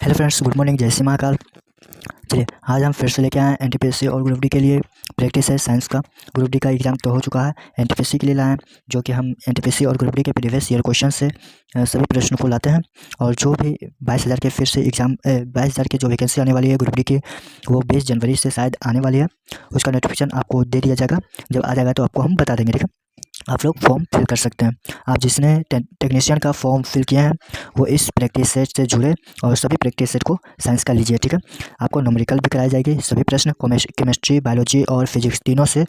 Hello friends, good morning, जय श्री महाकाल। चलिए आज हम फिर से लेके आए हैं एनटीपीसी और ग्रुप डी के लिए प्रैक्टिस है साइंस का। ग्रुप डी का एग्जाम तो हो चुका है, एनटीपीसी के लिए लाए हैं, जो कि हम एनटीपीसी और ग्रुप डी के प्रीवियस ईयर क्वेश्चन से सभी प्रश्नों को लाते हैं। और जो भी 22,000 के फिर से एग्जाम 22,000 की जो वैकेंसी आने वाली है ग्रुप डी की, वो 20 जनवरी से शायद आने वाली है। उसका नोटिफिकेशन आपको दे दिया जाएगा, जब आ जाएगा तो आपको हम बता देंगे, ठीक है। आप लोग फॉर्म फिल कर सकते हैं। आप जिसने टेक्नीशियन का फॉर्म फिल किया है वो इस प्रैक्टिस सेट से जुड़े और सभी प्रैक्टिस सेट को साइंस का लीजिए, ठीक है। आपको न्यूमेरिकल भी कराई जाएगी, सभी प्रश्न केमिस्ट्री, बायोलॉजी और फिजिक्स तीनों से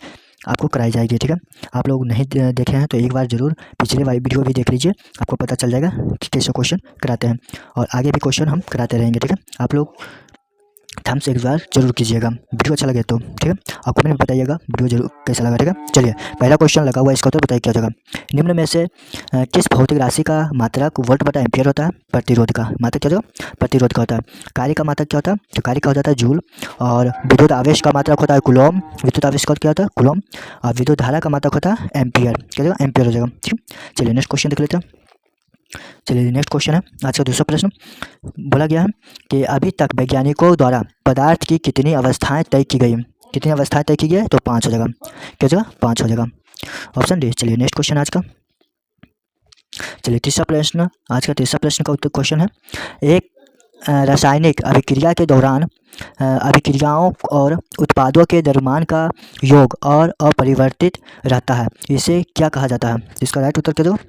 आपको कराई जाएगी, ठीक है। आप लोग नहीं देखे हैं तो एक बार ज़रूर पिछले वीडियो भी देख लीजिए, आपको पता चल जाएगा कि कैसे क्वेश्चन कराते हैं। और आगे भी क्वेश्चन हम कराते रहेंगे, ठीक है। आप लोग थम्स एक बार जरूर कीजिएगा, वीडियो अच्छा लगे तो, ठीक है। और कमेंट में बताइएगा वीडियो जरूर कैसा लगा, ठीक है। चलिए पहला क्वेश्चन लगा हुआ है, इसका उत्तर बताइए क्या हो जाएगा। निम्न में से किस भौतिक राशि का मात्रक वोल्ट बटा एम्पियर होता है। प्रतिरोध का मात्रक क्या होगा, प्रतिरोध का होता है। कार्य का मात्रक क्या होता है, तो कार्य का हो जाता है जूल। और विद्युत आवेश का मात्रक होता है कूलॉम, विद्युत आवेश का क्या होता है कूलॉम। और विद्युत धारा का मात्रक होता है एम्पियर, क्या हो जाएगा एम्पियर हो जाएगा, ठीक है। चलिए नेक्स्ट क्वेश्चन देख लेते हैं। चलिए नेक्स्ट क्वेश्चन है आज का दूसरा प्रश्न। बोला गया है कि अभी तक वैज्ञानिकों द्वारा पदार्थ की कितनी अवस्थाएं तय की गई, कितनी अवस्थाएं तय की गई है, तो 5 हो जाएगा, क्या हो जाएगा 5 हो जाएगा, ऑप्शन डी। चलिए नेक्स्ट क्वेश्चन आज का। चलिए तीसरा प्रश्न, आज का तीसरा प्रश्न का उत्तर क्वेश्चन है। एक रासायनिक अभिक्रिया के दौरान अभिक्रियाओं और उत्पादों के द्रव्यमान का योग और अपरिवर्तित रहता है, इसे क्या कहा जाता है। इसका राइट उत्तर क्या होगा,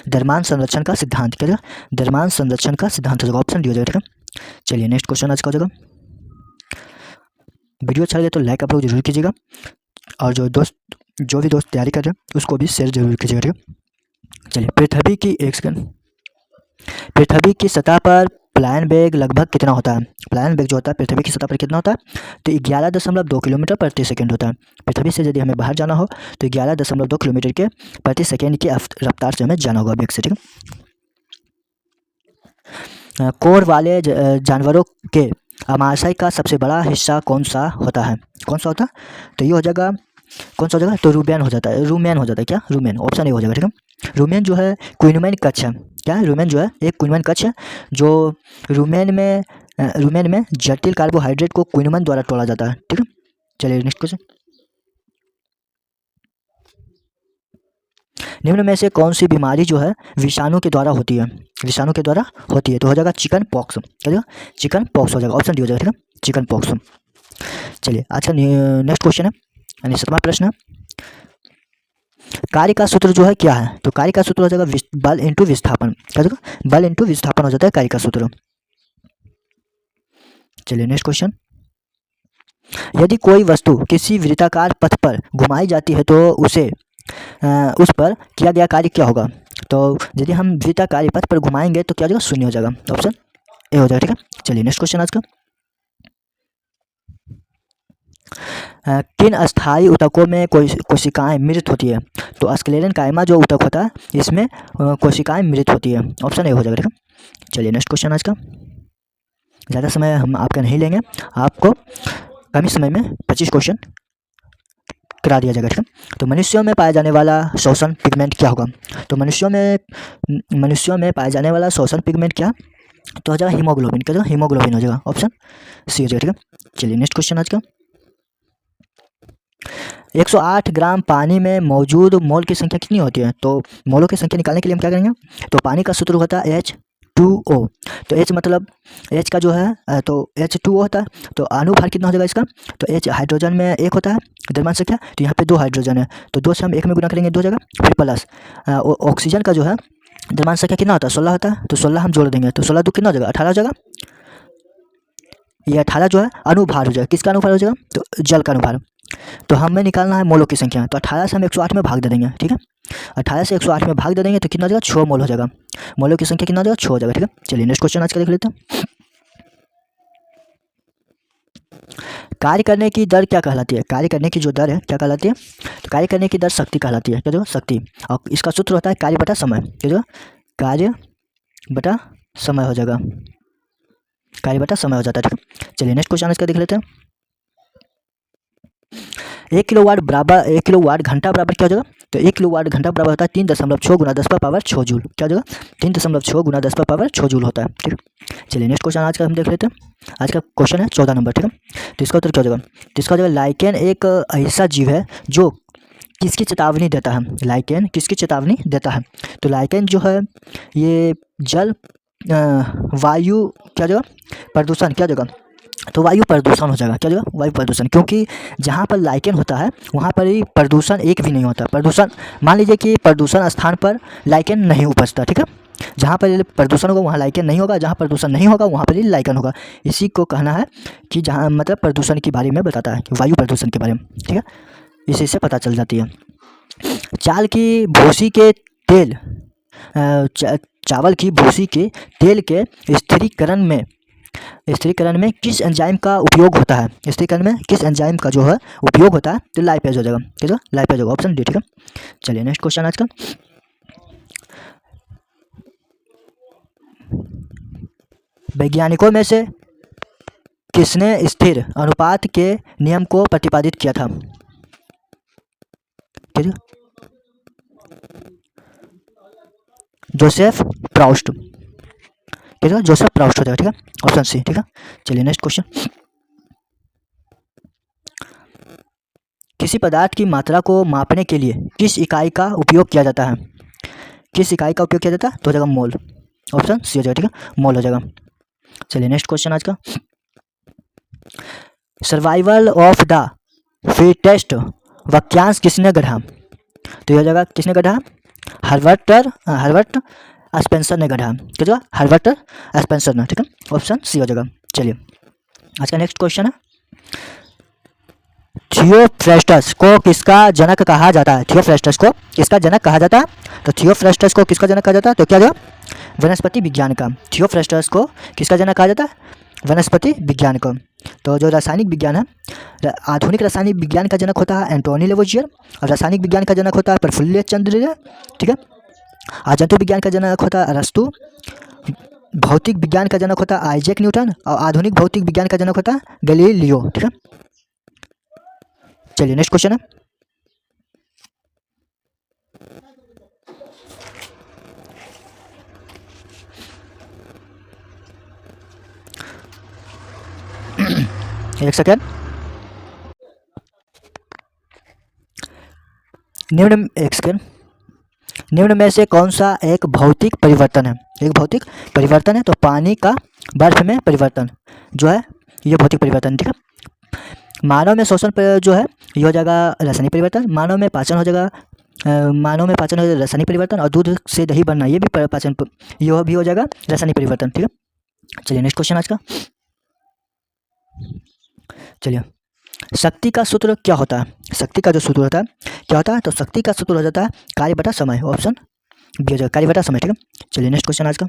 द्रव्यमान संरक्षण का सिद्धांत, क्या होगा द्रव्यमान संरक्षण का सिद्धांत हो जाएगा, ऑप्शन डी हो जाएगा, ठीक है। चलिए नेक्स्ट क्वेश्चन आज का हो जाएगा। वीडियो अच्छा लगे तो लाइक आप लोग जरूर कीजिएगा, और जो भी दोस्त तैयारी कर रहे हैं उसको भी शेयर जरूर कीजिएगा, ठीक है। चलिए पृथ्वी की एक सेकंड, पृथ्वी की सतह पर प्लायन वेग लगभग कितना होता है। प्लायन वेग जो होता है पृथ्वी की सतह पर कितना होता है, तो 11.2 किलोमीटर प्रति सेकंड होता है। पृथ्वी से यदि हमें बाहर जाना हो तो 11.2 किलोमीटर के प्रति सेकंड की रफ्तार से हमें जाना होगा वेग से, ठीक है। कोर वाले जानवरों के अमाशय का सबसे बड़ा हिस्सा कौन सा होता है, कौन सा होता है, तो ये हो जाएगा, कौन सा हो जाएगा, तो रूमेन हो जाता है, रूमेन हो जाता है, क्या रूमेन, ऑप्शन ए हो जाएगा, ठीक है। रूमेन जो है क्विनोमेन कक्ष है, क्या है रूमेन जो है एक क्विनोमेन कक्ष है, जो रूमेन में जटिल कार्बोहाइड्रेट को क्विनोमेन द्वारा तोड़ा जाता है, ठीक है। चलिए नेक्स्ट क्वेश्चन। निम्न में से कौन सी बीमारी जो है विषाणु के द्वारा होती है, विषाणु के द्वारा होती है, तो हो जाएगा चिकन पॉक्स, क्या हो जाएगा चिकन पॉक्स हो जाएगा, ऑप्शन डी हो जाएगा, ठीक है चिकन पॉक्स। चलिए अच्छा नेक्स्ट क्वेश्चन है, यानी 7वां प्रश्न है। कार्य का सूत्र जो है क्या है, तो कार्य का सूत्र हो जाएगा बल इंटू विस्थापन, क्या हो जाएगा बल इंटू विस्थापन हो जाता है कार्य का सूत्र। चलिए नेक्स्ट क्वेश्चन। यदि कोई वस्तु किसी वृत्ताकार पथ पर घुमाई जाती है तो उस पर किया गया कार्य क्या होगा, तो यदि हम वृत्ताकार पथ पर घुमाएंगे तो क्या हो जाएगा, शून्य हो जाएगा, ऑप्शन ए हो जाएगा, ठीक है। चलिए नेक्स्ट क्वेश्चन आज का। किन अस्थायी ऊतकों में कोशिकाएं मृत होती है, तो स्क्लेरन कायमा जो ऊतक होता है इसमें कोशिकाएं मृत होती है, ऑप्शन ए हो जाएगा, ठीक है। चलिए नेक्स्ट क्वेश्चन आज का। ज़्यादा समय हम आपका नहीं लेंगे, आपको कम ही समय में 25 क्वेश्चन करा दिया जाएगा, ठीक है। तो मनुष्यों में पाया जाने वाला श्वसन पिगमेंट क्या होगा, तो मनुष्यों में पाया जाने वाला श्वसन पिगमेंट क्या, तो हो जाएगा हीमोग्लोबिन, क्या होगा हीमोग्लोबिन हो जाएगा, ऑप्शन सी हो जाएगा, ठीक है। चलिए नेक्स्ट क्वेश्चन आज का। 108 ग्राम पानी में मौजूद मोल की संख्या कितनी होती है, तो मोलों की संख्या निकालने के लिए हम क्या करेंगे, तो पानी का सूत्र होता है H2O, तो H मतलब H का जो है तो H2O होता है, तो अनुभार कितना हो जाएगा इसका, तो H हाइड्रोजन में 1 होता है द्रव्यमान संख्या, तो यहाँ पे 2 हाइड्रोजन है, तो 2 से हम 1 में गुना करेंगे 2 हो जाएगा, फिर प्लस ऑक्सीजन का जो है द्रव्यमान संख्या कितना होता है 16 होता है, तो 16 हम जोड़ देंगे तो 16 2 कितना हो जाएगा 18 हो जाएगा। ये 18 जो है अनुभार हो जाएगा, किसका अनुभार हो जाएगा, तो जल का अनुभार। तो हमें निकालना है मोलों की संख्या, तो 18 से हम 108 में भाग दे देंगे, ठीक है। 18 से 108 में भाग दे देंगे तो कितना हो जाएगा 6 मोल हो जाएगा, मोलों की संख्या कितना हो जाएगा 6 हो जाएगा, ठीक है। चलिए नेक्स्ट क्वेश्चन आज का देख लेते हैं। कार्य करने की दर क्या कहलाती है, कार्य करने की जो दर है क्या कहलाती है, तो कार्य करने की दर शक्ति कहलाती है, क्या जो शक्ति, और इसका सूत्र होता है कार्य बटा समय, क्या जो कार्य बटा समय हो जाएगा, कार्य बटा समय हो जाता है, ठीक है। चलिए नेक्स्ट क्वेश्चन इसका देख लेते हैं। 1 किलोवाट घंटा बराबर क्या हो जाएगा, तो 1 किलोवाट घंटा बराबर होता है 3.6 गुना 10 पर पावर 6 जूल। क्या हो जाएगा? 3.6 गुना 10 पर पावर 6 जूल होता है। ठीक है, चलिए नेक्स्ट क्वेश्चन आज का हम देख लेते हैं। आज का क्वेश्चन है 14 नंबर। ठीक है, तो इसका उत्तर क्या हो जाएगा? तो इसका हो जाएगा लाइकेन एक ऐसा जीव है जो किसकी चेतावनी देता है? लाइकेन किसकी चेतावनी देता है? तो लाइकेन जो है ये जल वायु क्या जगह प्रदूषण क्या जगह तो वायु प्रदूषण हो जाएगा। क्या जगह? वायु प्रदूषण, क्योंकि जहाँ पर लाइकेन होता है वहाँ पर ही प्रदूषण एक भी नहीं होता। प्रदूषण मान लीजिए कि प्रदूषण स्थान पर लाइकेन नहीं उपजता। ठीक है, जहाँ पर प्रदूषण होगा वहाँ लाइकेन नहीं होगा, जहाँ प्रदूषण नहीं होगा वहाँ पर ही लाइकेन होगा। इसी को कहना है कि जहाँ मतलब प्रदूषण के बारे में बताता है, वायु प्रदूषण के बारे में। ठीक है, इसी से पता चल जाती है। चावल की भूसी के तेल चावल की भूसी के तेल के स्थिरीकरण में किस एंजाइम का उपयोग होता है? स्थिरीकरण में किस एंजाइम का जो है उपयोग होता है? तो लाइपेज हो जाएगा। ठीक है, लाइपेज होगा, ऑप्शन डी। ठीक है, चलिए नेक्स्ट क्वेश्चन आज का। वैज्ञानिकों में से किसने स्थिर अनुपात के नियम को प्रतिपादित किया था? ठीक है, जोसेफ प्राउस्ट। ठीक है, जोसेफ प्राउस्ट हो जाएगा। ठीक है, ऑप्शन सी। ठीक है, चलिए नेक्स्ट क्वेश्चन। किसी पदार्थ की मात्रा को मापने के लिए किस इकाई का उपयोग किया जाता है? किस इकाई का उपयोग किया जाता है? तो हो जाएगा मोल, ऑप्शन सी हो जाएगा। ठीक है, मोल हो जाएगा। चलिए नेक्स्ट क्वेश्चन आज का। सर्वाइवल ऑफ द फिटेस्ट वाक्यांश किसने गढ़ा? तो ये हो जाएगा किसने गढ़ा? हर्बर्ट स्पेंसर ने गढ़ा। क्या होगा? हर्बर्ट स्पेंसर ने। ठीक है, ऑप्शन सी हो जाएगा। चलिए आज का नेक्स्ट क्वेश्चन है। थियोफ्रेस्टस को किसका जनक कहा जाता है? थियोफ्रेस्टस को किसका जनक कहा जाता है? तो थियोफ्रेस्टस को किसका जनक कहा जाता है? तो क्या जो वनस्पति विज्ञान का। थियोफ्रेस्टस को किसका जनक कहा जाता है? वनस्पति विज्ञान को। तो जो रासायनिक विज्ञान है, आधुनिक रासायनिक विज्ञान का जनक होता है एंटोनी लेवोजियर, और रासायनिक विज्ञान का जनक होता है प्रफुल्ल चंद्र रे। ठीक है, जंतु विज्ञान का जनक होता है अरस्तु, भौतिक विज्ञान का जनक होता है आइजैक न्यूटन, और आधुनिक भौतिक विज्ञान का जनक होता है गैलीलियो। ठीक है, चलिए नेक्स्ट क्वेश्चन है। एक सेकेंड। निम्न में से कौन सा एक भौतिक परिवर्तन है? एक भौतिक परिवर्तन है तो पानी का बर्फ में परिवर्तन जो है ये भौतिक परिवर्तन। ठीक है, मानव में शोषण जो है ये हो जाएगा रासायनिक परिवर्तन। मानव में पाचन हो जाएगा रासायनिक परिवर्तन, और दूध से दही बनना ये भी पाचन ये भी हो जाएगा रासायनिक परिवर्तन। ठीक है, चलिए नेक्स्ट क्वेश्चन आज का। चलिए, शक्ति का सूत्र क्या होता है? शक्ति का जो सूत्र होता है क्या होता है? तो शक्ति का सूत्र हो जाता है कार्य बटा समय, ऑप्शन बी हो जाएगा, कार्य बटा समय। ठीक है, चलिए नेक्स्ट क्वेश्चन आज का।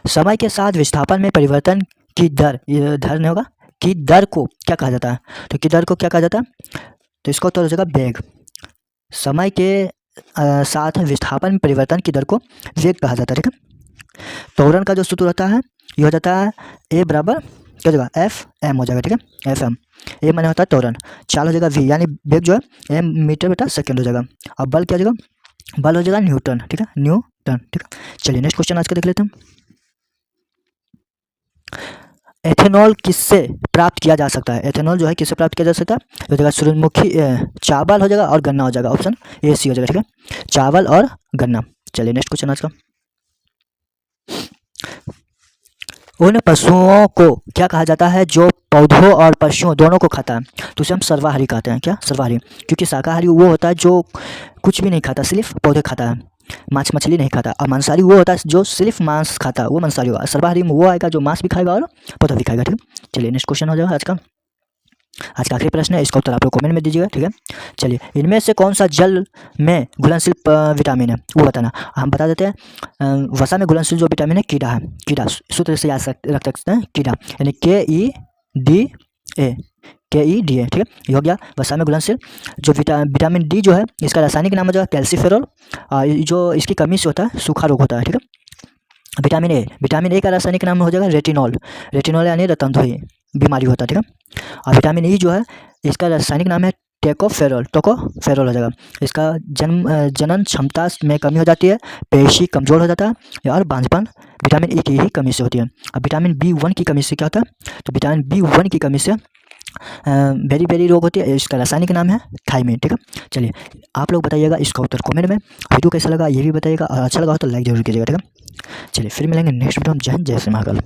समय के साथ विस्थापन में परिवर्तन की दर नहीं होगा कि दर को क्या कहा जाता है? तो कि दर को क्या कहा जाता है? तो इसका उत्तर हो जाएगा वेग। समय के साथ विस्थापन में परिवर्तन की दर को वेग कहा जाता है। ठीक है, त्वरण का जो सूत्र होता है ये हो जाता है ए बराबर क्या हो जाएगा? एफ एम हो जाएगा। ठीक है, एफ एम। ए माने होता है त्वरण, चाल हो जाएगा वी, यानी वेग जो है एम मीटर बटा सेकेंड हो जाएगा। अब बल क्या हो जाएगा? बल हो जाएगा न्यूटन। ठीक है, न्यूटन। ठीक है, चलिए नेक्स्ट क्वेश्चन आज का देख लेते हैं। एथेनॉल किससे प्राप्त किया जा सकता है? एथेनॉल जो है किससे प्राप्त किया जा सकता है? हो जाएगा सूरजमुखी चावल हो जाएगा और गन्ना हो जाएगा, ऑप्शन ए सी हो जाएगा। ठीक है, चावल और गन्ना। चलिए नेक्स्ट क्वेश्चन आज का। उन पशुओं को क्या कहा जाता है जो पौधों और पशुओं दोनों को खाता है? तो उसे हम सर्वाहारी कहते हैं। क्या? सर्वाहारी, क्योंकि शाकाहारी वो होता है जो कुछ भी नहीं खाता, सिर्फ पौधे खाता है, मांस मछली नहीं खाता। और मांसाहारी वो होता है जो सिर्फ मांस खाता है, वो मांसाहारी होगा। सर्वाहारी में वो आएगा जो मांस भी खाएगा और पौधा भी खाएगा। ठीक है, चलिए नेक्स्ट क्वेश्चन हो जाएगा आज का आखिरी प्रश्न है, इसका उत्तर आप लोग कमेंट में दीजिएगा। ठीक है, चलिए इनमें से कौन सा जल में घुलनशील विटामिन है वो बताना। हम बता देते हैं, वसा में घुलनशील जो विटामिन है कीड़ा है। कीड़ा सूत्र से याद रख सकते हैं, कीड़ा यानी KEDA। ठीक है, ये हो गया वसा में घुलनशील। जो विटामिन डी जो है इसका रासायनिक नाम हो जाएगा कैल्सीफेरॉल, जो इसकी कमी से होता है सूखा रोग होता है। ठीक है, विटामिन ए का रासायनिक नाम हो जाएगा रेटिनॉल यानी रतनधोई बीमारी होता है। ठीक है, और विटामिन ई जो है इसका रासायनिक नाम है टोकोफेरोल हो जाएगा। इसका जनन क्षमता में कमी हो जाती है, पेशी कमज़ोर हो जाता है और बांझपन विटामिन ई की ही कमी से होती है। अब विटामिन B1 की कमी से क्या होता है, तो विटामिन B1 की कमी से बेरी रोग होती है। इसका रासायनिक नाम है थायमिन। ठीक है, चलिए आप लोग बताइएगा इसका उत्तर कमेंट में। वीडियो कैसा लगा ये भी बताइएगा, और अच्छा लगा हो तो लाइक जरूर कीजिएगा। ठीक है, चलिए फिर मिलेंगे नेक्स्ट वीडियो में। जय हिंद, जय श्री महाकाल।